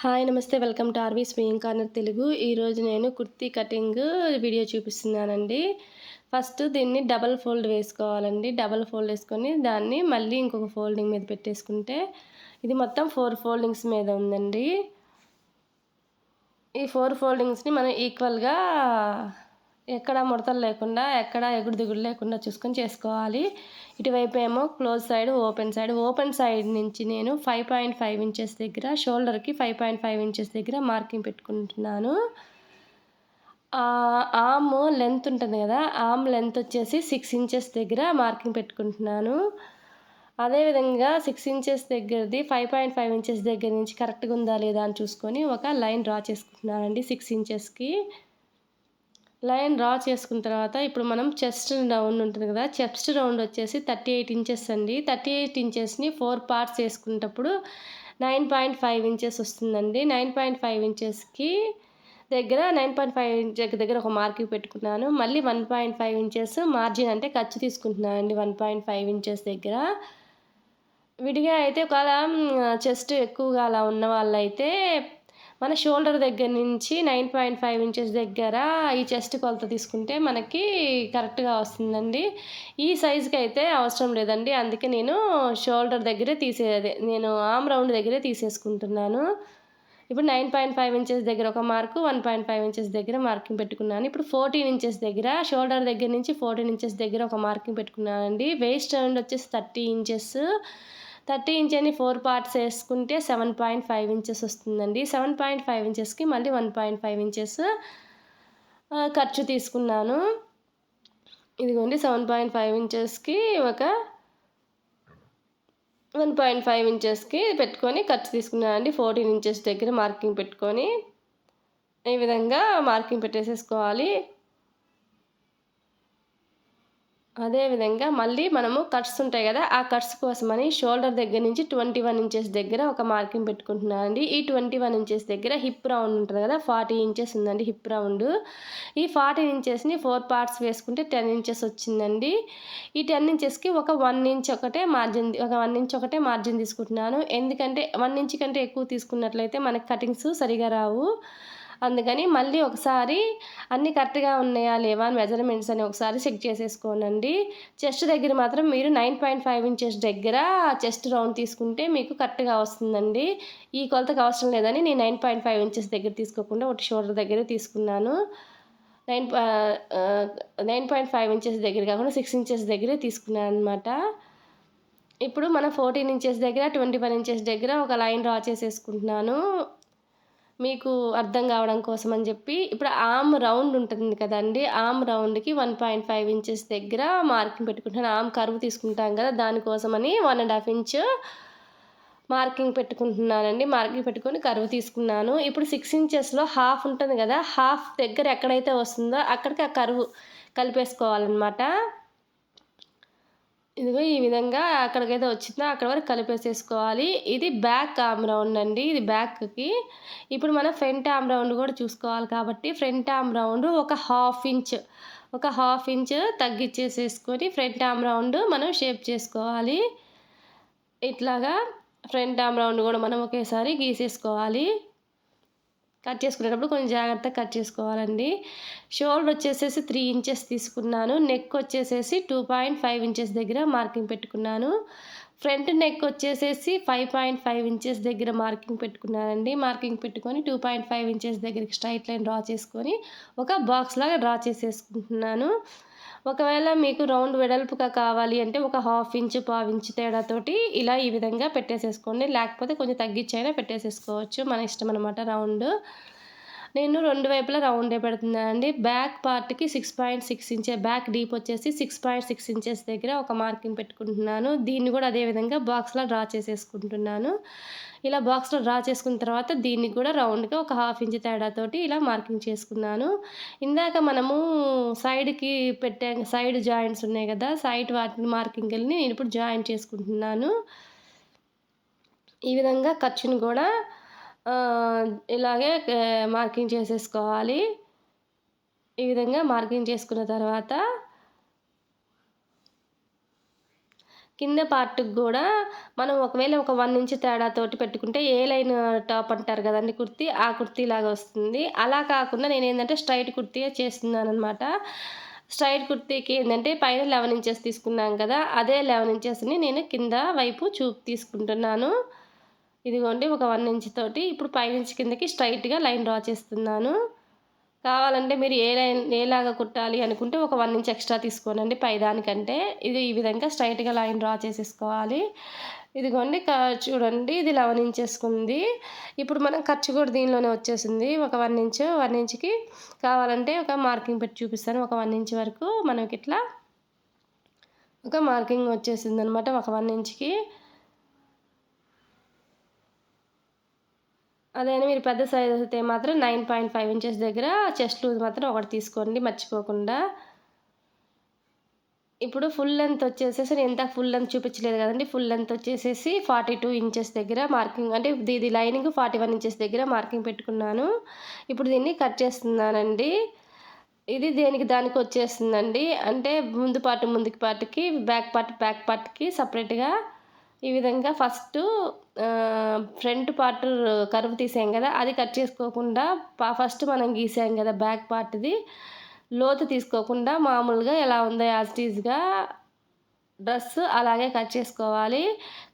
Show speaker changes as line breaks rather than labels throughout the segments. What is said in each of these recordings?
Hi నమస్తే welcome to rvsewingcornertelugu Telugu. ఈరోజు నేను కుర్తీ కటింగ్ వీడియో చూపిస్తున్నానండి. ఫస్ట్ దీన్ని డబల్ ఫోల్డ్ వేసుకోవాలండి. డబల్ ఫోల్డ్ వేసుకొని దాన్ని మళ్ళీ ఇంకొక ఫోల్డింగ్ మీద పెట్టేసుకుంటే ఇది మొత్తం 4 ఫోల్డింగ్స్ మీద ఉందండి. ఈ 4 ఫోల్డింగ్స్ని మనం ఈక్వల్గా ఎక్కడ ముడతలు లేకుండా ఎక్కడ ఎగుడు దిగుడు లేకుండా చూసుకొని చేసుకోవాలి. ఇటువైపు ఏమో క్లోజ్ సైడ్ ఓపెన్ సైడ్ నుంచి నేను 5.5 ఇంచెస్ దగ్గర షోల్డర్కి 5.5 ఇంచెస్ దగ్గర మార్కింగ్ పెట్టుకుంటున్నాను. ఆర్మ్ లెంత్ ఉంటుంది కదా, ఆర్మ్ లెంత్ వచ్చేసి 6 ఇంచెస్ దగ్గర మార్కింగ్ పెట్టుకుంటున్నాను. అదేవిధంగా 6 ఇంచెస్ దగ్గరది 5.5 ఇంచెస్ దగ్గర నుంచి కరెక్ట్గా ఉందా లేదా అని చూసుకొని ఒక లైన్ డ్రా చేసుకుంటున్నానండి. 6 ఇంచెస్కి లైన్ డ్రా చేసుకున్న తర్వాత ఇప్పుడు మనం చెస్ట్ రౌండ్ ఉంటుంది కదా, చెస్ట్ రౌండ్ వచ్చేసి 38 ఇంచెస్ అండి. 38 ఇంచెస్ని 4 పార్ట్స్ వేసుకునేటప్పుడు 9.5 ఇంచెస్ వస్తుందండి. 9.5 ఇంచెస్కి దగ్గర 9.5 ఇంచెస్ దగ్గర ఒక మార్కింగ్ పెట్టుకున్నాను. మళ్ళీ 1.5 ఇంచెస్ మార్జిన్ అంటే ఖర్చు తీసుకుంటున్నానండి. 1.5 ఇంచెస్ దగ్గర విడిగా అయితే ఒకవేళ చెస్ట్ ఎక్కువగా అలా ఉన్న వాళ్ళైతే మన షోల్డర్ దగ్గర నుంచి 9.5 ఇంచెస్ దగ్గర ఈ చెస్ట్ కొలత తీసుకుంటే మనకి కరెక్ట్గా వస్తుందండి. ఈ సైజుకి అయితే అవసరం లేదండి. అందుకే నేను షోల్డర్ దగ్గరే నేను ఆర్మ్ రౌండ్ దగ్గరే తీసేసుకుంటున్నాను. ఇప్పుడు 9.5 ఇంచెస్ దగ్గర ఒక మార్కు, 1.5 ఇంచెస్ దగ్గర మార్కింగ్ పెట్టుకున్నాను. ఇప్పుడు 14 ఇంచెస్ దగ్గర షోల్డర్ దగ్గర నుంచి 14 ఇంచెస్ దగ్గర ఒక మార్కింగ్ పెట్టుకున్నానండి. వేస్ట్ రౌండ్ వచ్చేసి 30 ఇంచెస్. 30 ఇంచెస్ని 4 పార్ట్స్ వేసుకుంటే 7.5 ఇంచెస్ వస్తుందండి. 7.5 ఇంచెస్కి మళ్ళీ 1.5 ఇంచెస్ ఖర్చు తీసుకున్నాను. ఇదిగోండి 7.5 ఇంచెస్కి ఒక 1.5 ఇంచెస్కి పెట్టుకొని ఖర్చు తీసుకున్నానండి. 14 ఇంచెస్ దగ్గర మార్కింగ్ పెట్టుకొని ఈ విధంగా మార్కింగ్ పెట్టేసేసుకోవాలి. అదేవిధంగా మళ్ళీ మనము కట్స్ ఉంటాయి కదా, ఆ కట్స్ కోసమని షోల్డర్ దగ్గర నుంచి 21 ఇంచెస్ దగ్గర ఒక మార్కింగ్ పెట్టుకుంటున్నానండి. ఈ 21 ఇంచెస్ దగ్గర హిప్ రౌండ్ ఉంటుంది కదా, 40 ఇంచెస్ ఉందండి హిప్ రౌండ్. ఈ 40 ఇంచెస్ని 4 పార్ట్స్ వేసుకుంటే 10 ఇంచెస్ వచ్చిందండి. ఈ 10 ఇంచెస్కి ఒక 1 ఇంచ్ ఒకటే మార్జిన్ తీసుకుంటున్నాను. ఎందుకంటే 1 ఇంచ్ కంటే ఎక్కువ తీసుకున్నట్లయితే మనకి కటింగ్స్ సరిగా రావు. అందుకని మళ్ళీ ఒకసారి అన్నీ కరెక్ట్గా ఉన్నాయా లేవా అని మెజర్మెంట్స్ అని ఒకసారి చెక్ చేసేసుకోనండి. చెస్ట్ దగ్గర మాత్రం మీరు 9.5 ఇంచెస్ దగ్గర చెస్ట్ రౌండ్ తీసుకుంటే మీకు కరెక్ట్గా వస్తుందండి. ఈ కొలతకు అవసరం లేదని నేను 9.5 ఇంచెస్ దగ్గర తీసుకోకుండా ఒకటి షోల్డర్ దగ్గరే తీసుకున్నాను. 9.5 ఇంచెస్ దగ్గర కాకుండా 6 ఇంచెస్ దగ్గరే తీసుకున్నాను అనమాట. ఇప్పుడు మనం 14 ఇంచెస్ దగ్గర 21 ఇంచెస్ దగ్గర ఒక లైన్ డ్రా చేసేసుకుంటున్నాను మీకు అర్థం కావడం కోసం అని చెప్పి. ఇప్పుడు ఆర్మ్ రౌండ్ ఉంటుంది కదండి, ఆర్మ్ రౌండ్కి 1.5 ఇంచెస్ దగ్గర మార్కింగ్ పెట్టుకుంటున్నాను. ఆర్మ్ కర్వ్ తీసుకుంటాం కదా, దానికోసమని 1.5 ఇంచ్ మార్కింగ్ పెట్టుకుంటున్నానండి. మార్కింగ్ పెట్టుకొని కర్వ్ తీసుకున్నాను. ఇప్పుడు 6 ఇంచెస్లో హాఫ్ ఉంటుంది కదా, హాఫ్ దగ్గర ఎక్కడైతే వస్తుందో అక్కడికి ఆ కర్వ్ కలిపేసుకోవాలన్నమాట. ఇదిగో ఈ విధంగా అక్కడికైతే వచ్చిందో అక్కడ వరకు కలిపేసేసుకోవాలి. ఇది బ్యాక్ ఆర్మ్ రౌండ్ అండి, ఇది బ్యాక్కి. ఇప్పుడు మనం ఫ్రంట్ ఆర్మ్ రౌండ్ కూడా చూసుకోవాలి కాబట్టి ఫ్రంట్ ఆర్మ్ రౌండ్ ఒక హాఫ్ ఇంచ్ తగ్గించేసేసుకొని ఫ్రంట్ ఆర్మ్ రౌండ్ మనం షేప్ చేసుకోవాలి. ఇట్లాగా ఫ్రంట్ ఆర్మ్ రౌండ్ కూడా మనం ఒకేసారి గీసేసుకోవాలి. కట్ చేసుకునేటప్పుడు కొంచెం జాగ్రత్తగా కట్ చేసుకోవాలండి. షోల్డర్ వచ్చేసేసి 3 ఇంచెస్ తీసుకున్నాను. నెక్ వచ్చేసేసి 2.5 ఇంచెస్ దగ్గర మార్కింగ్ పెట్టుకున్నాను. ఫ్రంట్ నెక్ వచ్చేసేసి 5.5 ఇంచెస్ దగ్గర మార్కింగ్ పెట్టుకున్నానండి. మార్కింగ్ పెట్టుకొని 2.5 ఇంచెస్ దగ్గరికి స్ట్రైట్ లైన్ డ్రా చేసుకొని ఒక బాక్స్ లాగా డ్రా చేసేసుకుంటున్నాను. ఒకవేళ మీకు రౌండ్ వెడల్పుగా కావాలి అంటే ఒక హాఫ్ ఇంచ్ పావు ఇంచ్ తేడాతోటి ఇలా ఈ విధంగా పెట్టేసేసుకోండి. లేకపోతే కొంచెం తగ్గించైనా పెట్టేసేసుకోవచ్చు, మన ఇష్టం అనమాట రౌండ్. నేను 2 వైపులా రౌండే పెడుతున్నానండి. బ్యాక్ పార్ట్కి 6.6 ఇంచెస్, బ్యాక్ డీప్ వచ్చేసి 6.6 ఇంచెస్ దగ్గర ఒక మార్కింగ్ పెట్టుకుంటున్నాను. దీన్ని కూడా అదేవిధంగా బాక్స్లో డ్రా చేసేసుకుంటున్నాను. ఇలా బాక్స్లో డ్రా చేసుకున్న తర్వాత దీన్ని కూడా రౌండ్గా ఒక హాఫ్ ఇంచ్ తేడాతోటి ఇలా మార్కింగ్ చేసుకున్నాను. ఇందాక మనము సైడ్కి సైడ్ జాయింట్స్ ఉన్నాయి కదా, సైడ్ వాటిని మార్కింగ్ వెళ్ళి నేను ఇప్పుడు జాయిన్ చేసుకుంటున్నాను. ఈ విధంగా ఖర్చును కూడా ఇలాగే మార్కింగ్ చేసేసుకోవాలి. ఈ విధంగా మార్కింగ్ చేసుకున్న తర్వాత కింద పార్ట్‌కి గూడా మనం ఒకవేళ ఒక 1 ఇంచ్ తేడాతోటి పెట్టుకుంటే ఏ లైన్ టాప్ అంటారు గదండీ కుర్తీ, ఆ కుర్తీలాగా వస్తుంది. అలా కాకుండా నేనేందంటే స్ట్రైట్ కుర్తీయే చేస్తున్నాననమాట. స్ట్రైట్ కుర్తీకి ఏందంటే పైన 11 ఇంచెస్ తీసుకున్నాం కదా! అదే 11 ఇంచెస్‌ని నేను కింద వైపు తీసుకుంటున్నాను. ఇదిగోండి ఒక 1 ఇంచ్ తోటి ఇప్పుడు పైనుంచి కిందకి స్ట్రెయిట్‌గా లైన్ డ్రా చేస్తున్నాను. కావాలంటే మీరు ఏలాగా కుట్టాలి అనుకుంటే ఒక 1 ఇంచ్ ఎక్స్‌ట్రా తీసుకోనండి పైదానికంటే. ఇది ఈ విధంగా స్ట్రెయిట్‌గా లైన్ డ్రా చేసేసుకోవాలి. ఇదిగోండి చూడండి ఇది 11 ఇంచెస్‌కుంది. ఇప్పుడు మనం ఖర్చు కూడా దీనిలోనే వచ్చేసింది. ఒక 1 ఇంచ్, 1 ఇంచ్‌కి కావాలంటే ఒక మార్కింగ్ పెట్టి చూపిస్తాను. ఒక 1 ఇంచ్ వరకు మనకిట్లా ఒక మార్కింగ్ వచ్చేసిందనమాట ఒక 1 ఇంచ్‌కి. అదే మీరు పెద్ద సైజ్ అయితే మాత్రం 9.5 ఇంచెస్ దగ్గర చెస్ట్ లూజ్ మాత్రం ఒకటి తీసుకోండి మర్చిపోకుండా. ఇప్పుడు ఫుల్ లెంత్ వచ్చేసేసి నేను ఇందాక ఫుల్ లెంత్ చూపించలేదు కదండీ! ఫుల్ లెంత్ వచ్చేసేసి 42 ఇంచెస్ దగ్గర మార్కింగ్ అంటే ఇది లైనింగ్ 41 ఇంచెస్ దగ్గర మార్కింగ్ పెట్టుకున్నాను. ఇప్పుడు దీన్ని కట్ చేస్తున్నానండి. ఇది దేనికి దానికి వచ్చేస్తుందండి. అంటే ముందుకి పార్ట్‌కి, బ్యాక్ పార్ట్‌కి సెపరేట్‌గా ఈ విధంగా ఫ్రంట్ పార్ట్ కర్వ్ తీసాం గదా! అది కట్ చేసుకోకుండా ఫస్ట్ మనం గీసాం గదా! బ్యాక్ పార్ట్‌ది లోతు తీసుకోకుండా మామూలుగా ఎలా ఉందో యాజ్ ఇట్ ఈజ్‌గా డ్రెస్ అలాగే కట్ చేసుకోవాలి.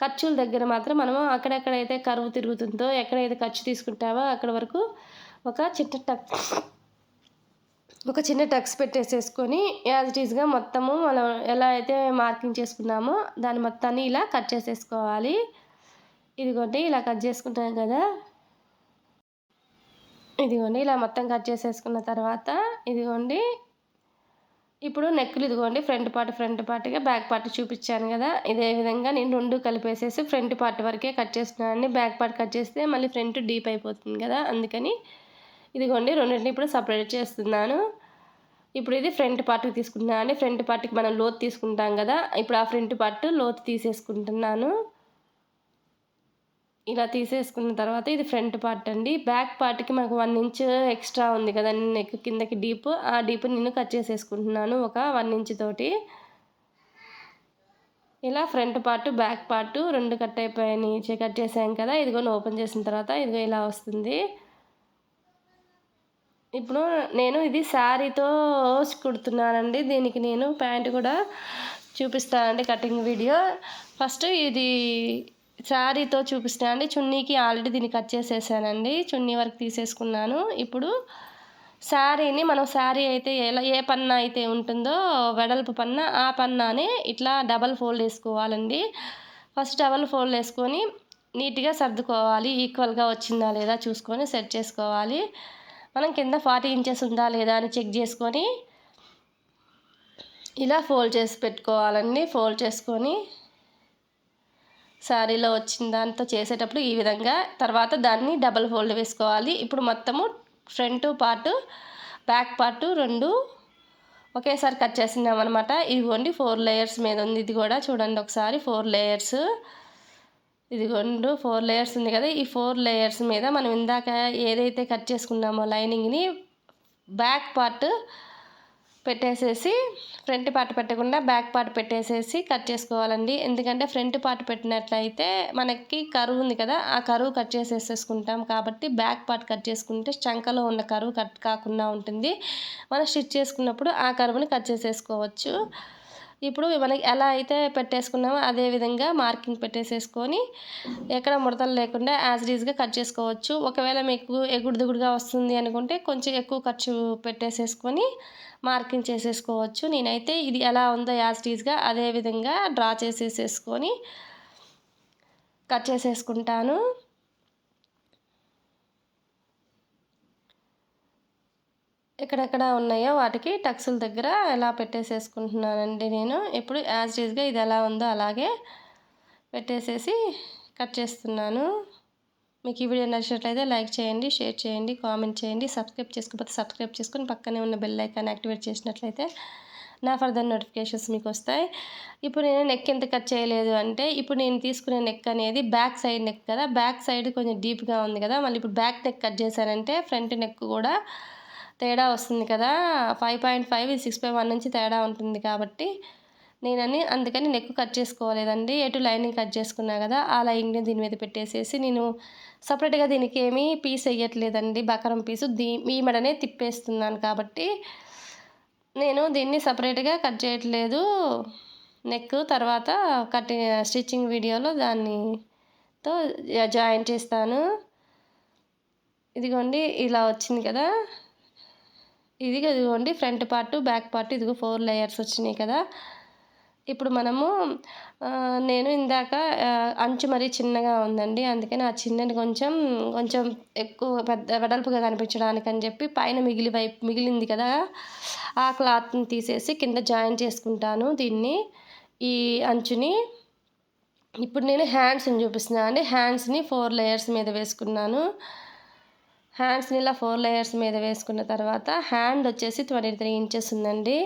ఖర్చుల దగ్గర మాత్రం మనము అక్కడెక్కడైతే కర్వ్ తిరుగుతుందో, ఎక్కడైతే ఖర్చు తీసుకుంటామో అక్కడ వరకు ఒక చిన్న టక్స్ పెట్టేసేసుకొని యాజ్ ఇట్ ఈజ్‌గా మొత్తము మనం ఎలా అయితే మార్కింగ్ చేసుకున్నామో దాన్ని మొత్తాన్ని ఇలా కట్ చేసేసుకోవాలి. ఇదిగోండి ఇలా కట్ చేసుకుంటాం కదా! ఇదిగోండి ఇలా మొత్తం కట్ చేసేసుకున్న తర్వాత ఇదిగోండి ఇప్పుడు నెక్కులు ఇదిగోండి ఫ్రంట్ పార్ట్‌గా బ్యాక్ పార్ట్ చూపిచ్చాను గదా! ఇదే విధంగా నేను 2 కలిపేసేసి ఫ్రంట్ పార్ట్ వరకే కట్ చేస్తున్నానండి. బ్యాక్ పార్ట్ కట్ చేస్తే మళ్ళీ ఫ్రంట్ డీప్ అయిపోతుంది గదా! అందుకని ఇదిగోండి రెండిటిని ఇప్పుడు సెపరేట్ చేస్తున్నాను. ఇప్పుడు ఇది ఫ్రంట్ పార్ట్‌కి తీసుకుంటున్నానండి. ఫ్రంట్ పార్ట్‌కి మనం లోతు తీసుకుంటాం గదా! ఇప్పుడు ఆ ఫ్రంట్ పార్ట్ లోతు తీసేసుకుంటున్నాను. ఇలా తీసేసుకున్న తర్వాత ఇది ఫ్రంట్ పార్ట్ అండి. బ్యాక్ పార్ట్‌కి మనకు 1 ఇంచ్ ఎక్స్‌ట్రా ఉంది కదండీ నెక్ కిందకి డీప్. ఆ డీప్ నేను కట్ చేసేసుకుంటున్నాను ఒక 1 ఇంచ్ తోటి. ఇలా front part, back part 2 cut అయిపోయాయి. కట్ చేసాం కదా! ఇదిగోండి ఓపెన్ చేసిన తర్వాత ఇదిగో ఇలా వస్తుంది. ఇప్పుడు నేను ఇది శారీతో కుడుతున్నానండి. దీనికి నేను ప్యాంట్ కూడా చూపిస్తానండి కటింగ్ వీడియో. ఫస్ట్ ఇది శారీతో చూపిస్తున్నానండి. చున్నీకి ఆల్రెడీ దీన్ని కట్ చేసేసానండి. చున్నీ వరకు తీసేసుకున్నాను. ఇప్పుడు మనం శారీ అయితే ఏ పన్నా అయితే ఉంటుందో వెడల్పు పన్నా, ఆ పన్నాని ఇట్లా డబల్ ఫోల్డ్ వేసుకోవాలండి. ఫస్ట్ డబల్ ఫోల్డ్ వేసుకొని నీట్‌గా సర్దుకోవాలి. ఈక్వల్‌గా వచ్చిందా లేదా చూసుకొని సెట్ చేసుకోవాలి. మనం కింద 40 ఇంచెస్ ఉందా లేదా అని చెక్ చేసుకొని ఇలా ఫోల్డ్ చేసి పెట్టుకోవాలండి. ఫోల్డ్ చేసుకొని శారీలో వచ్చిన దాంతో చేసేటప్పుడు ఈ విధంగా తర్వాత దాన్ని డబల్ ఫోల్డ్ వేసుకోవాలి. ఇప్పుడు మొత్తము ఫ్రంట్ పార్ట్, బ్యాక్ పార్ట్ 2 ఒకేసారి కట్ చేస్తున్నామనమాట. ఇదిగోండి 4 లేయర్స్ మీద ఉంది. ఇది కూడా చూడండి ఒకసారి 4 లేయర్స్. ఇదిగోండి 4 లేయర్స్ ఉంది కదా! ఈ 4 లేయర్స్ మీద మనం ఇందాక ఏదైతే కట్ చేసుకున్నామో లైనింగ్‌ని బ్యాక్ పార్ట్ పెట్టేసేసి ఫ్రంట్ పార్ట్ పెట్టకుండా బ్యాక్ పార్ట్ పెట్టేసేసి కట్ చేసుకోవాలండి. ఎందుకంటే ఫ్రంట్ పార్ట్ పెట్టినట్లయితే మనకి కర్వ్ ఉంది కదా! ఆ కర్వ్ కట్ చేసేసుకుంటాం కాబట్టి బ్యాక్ పార్ట్ కట్ చేసుకుంటే చంకలో ఉన్న కర్వ్ కట్ కాకుండా ఉంటుంది. మనం స్టిచ్ చేసుకున్నప్పుడు ఆ కర్వ్‌ని కట్ చేసేసుకోవచ్చు. ఇప్పుడు మనకి ఎలా అయితే పెట్టేసుకున్నామో అదే విధంగా మార్కింగ్ పెట్టేసేసుకొని ఎక్కడ ముడతలు లేకుండా యాజ్ ఇట్ ఈజ్‌గా కట్ చేసుకోవచ్చు. ఒకవేళ మీకు ఎగుడు దిగుడుగా వస్తుంది అనుకుంటే కొంచెం ఎక్కువ ఖర్చు పెట్టేసేసుకొని మార్కింగ్ చేసేసుకోవచ్చు. నేనైతే ఇది ఎలా ఉందో యాజ్ ఇట్ ఈజ్‌గా అదే విధంగా డ్రా చేసేసుకొని కట్ చేసేసుకుంటాను. ఎక్కడెక్కడ ఉన్నాయో వాటికి టక్స్‌ల దగ్గర ఎలా పెట్టేసేసుకుంటున్నానండి నేను. ఇప్పుడు యాజ్ ఇట్ ఈజ్‌గా ఇది ఎలా ఉందో అలాగే పెట్టేసేసి కట్ చేస్తున్నాను. మీకు ఈ వీడియో నచ్చినట్లయితే లైక్ చేయండి, షేర్ చేయండి, కామెంట్ చేయండి. సబ్స్క్రైబ్ చేసుకోకపోతే సబ్స్క్రైబ్ చేసుకొని పక్కనే ఉన్న బెల్ ఐకాన్ యాక్టివేట్ చేసినట్లయితే నా ఫర్దర్ నోటిఫికేషన్స్ మీకు వస్తాయి. ఇప్పుడు నేను నెక్ ఎంత కట్ చేయలేదు అంటే ఇప్పుడు నేను తీసుకునే నెక్ అనేది బ్యాక్ సైడ్ నెక్ కదా! బ్యాక్ సైడ్ కొంచెం డీప్‌గా ఉంది కదా! మళ్ళీ ఇప్పుడు బ్యాక్ నెక్ కట్ చేశానంటే ఫ్రంట్ నెక్ కూడా తేడా వస్తుంది కదా! 5.5 6.1 నుంచి తేడా ఉంటుంది కాబట్టి అందుకని నెక్ కట్ చేసుకోలేదండి. ఎటు లైనింగ్ కట్ చేసుకున్నా కదా, ఆ లైనింగ్ని దీని మీద పెట్టేసేసి నేను సపరేట్గా దీనికి ఏమీ పీస్ వేయట్లేదండి, బకరం పీసు ఈ మెడనే తిప్పేస్తున్నాను కాబట్టి నేను దీన్ని సపరేట్గా కట్ చేయట్లేదు. నెక్ తర్వాత స్టిచ్చింగ్ వీడియోలో దానితో జాయిన్ చేస్తాను. ఇదిగోండి ఇలా వచ్చింది కదా, ఇదిగోండి ఫ్రంట్ పార్ట్, బ్యాక్ పార్ట్, ఇదిగో 4 లేయర్స్ వచ్చినాయి కదా. ఇప్పుడు మనము నేను ఇందాక అంచు మరీ చిన్నగా ఉందండి, అందుకని ఆ చిన్నది కొంచెం ఎక్కువ వెడల్పుగా కనిపించడానికి అని చెప్పి పైన మిగిలింది కదా, ఆ క్లాత్ని తీసేసి కింద జాయిన్ చేసుకుంటాను దీన్ని, ఈ అంచుని. ఇప్పుడు నేను హ్యాండ్స్ని చూపిస్తున్నాను అండి. హ్యాండ్స్ని 4 లేయర్స్ మీద వేసుకున్నాను. హ్యాండ్స్ని ఇలా 4 లేయర్స్ మీద వేసుకున్న తర్వాత హ్యాండ్ వచ్చేసి 23 ఇంచెస్ ఉందండి.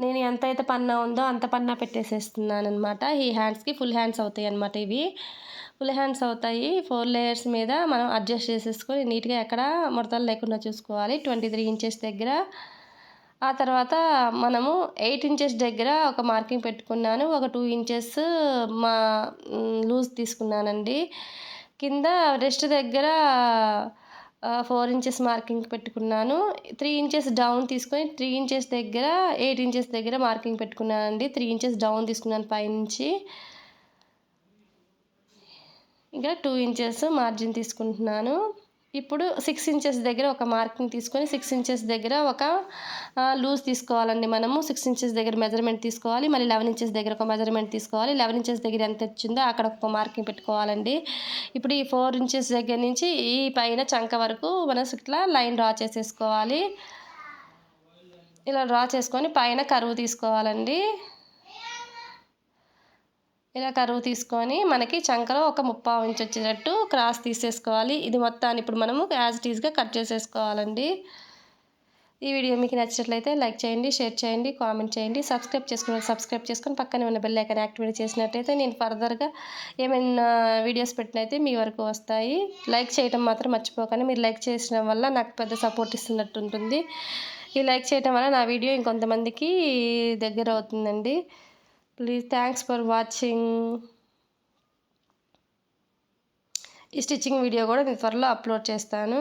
నేను ఎంతైతే పన్నా ఉందో అంత పన్నా పెట్టేసేస్తున్నాను అనమాట. ఈ హ్యాండ్స్కి ఫుల్ హ్యాండ్స్ అవుతాయి అనమాట. ఇవి ఫుల్ హ్యాండ్స్ అవుతాయి. 4 లేయర్స్ మీద మనం అడ్జస్ట్ చేసేసుకొని నీట్గా ఎక్కడ ముడతలు లేకుండా చూసుకోవాలి. 23 ఇంచెస్ దగ్గర. ఆ తర్వాత మనము 8 ఇంచెస్ దగ్గర ఒక మార్కింగ్ పెట్టుకున్నాను. ఒక 2 ఇంచెస్ లూజ్ తీసుకున్నానండి. కింద రెస్ట్ దగ్గర 4 ఇంచెస్ మార్కింగ్ పెట్టుకున్నాను. 3 ఇంచెస్ డౌన్ తీసుకొని 3 ఇంచెస్ దగ్గర 8 ఇంచెస్ దగ్గర మార్కింగ్ పెట్టుకున్నానండి. 3 ఇంచెస్ డౌన్ తీసుకున్నాను పైనుంచి. ఇంకా 2 ఇంచెస్ మార్జిన్ తీసుకుంటున్నాను. ఇప్పుడు 6 ఇంచెస్ దగ్గర ఒక మార్కింగ్ తీసుకొని 6 ఇంచెస్ దగ్గర ఒక లూజ్ తీసుకోవాలండి. మనము 6 ఇంచెస్ దగ్గర మెజర్మెంట్ తీసుకోవాలి. మళ్ళీ 11 ఇంచెస్ దగ్గర ఒక మెజర్మెంట్ తీసుకోవాలి. 11 ఇంచెస్ దగ్గర ఎంత వచ్చిందో అక్కడ ఒక మార్కింగ్ పెట్టుకోవాలండి. ఇప్పుడు ఈ 4 ఇంచెస్ దగ్గర నుంచి ఈ పైన చంక వరకు మనం ఇట్లా లైన్ డ్రా చేసేసుకోవాలి. ఇలా డ్రా చేసుకొని పైన కరువు తీసుకోవాలండి. ఇలా కరువు తీసుకొని మనకి చంకలో ఒక 3/4 ఇంచ్ వచ్చేటట్టు క్రాస్ తీసేసుకోవాలి. ఇది మొత్తాన్ని ఇప్పుడు మనము యాజ్ ఇట్ ఈస్‌గా కట్ చేసేసుకోవాలండి. ఈ వీడియో మీకు నచ్చినట్లయితే లైక్ చేయండి, షేర్ చేయండి, కామెంట్ చేయండి. సబ్స్క్రైబ్ చేసుకొని పక్కనే ఉన్న బెల్ ఐకాన్ యాక్టివేట్ చేసినట్టయితే నేను ఫర్దర్‌గా ఏమైనా వీడియోస్ పెట్టినైతే మీ వరకు వస్తాయి. లైక్ చేయడం మాత్రం మర్చిపోకండి. మీరు లైక్ చేసడం వల్ల నాకు పెద్ద సపోర్ట్ ఇస్తున్నట్టు ఉంటుంది. ఈ లైక్ చేయడం వల్ల నా వీడియో ఇంకొంతమందికి దగ్గర అవుతుందండి. Please thanks for watching. ఈ స్టిచ్చింగ్ వీడియో కూడా నేను త్వరలో అప్లోడ్ చేస్తాను.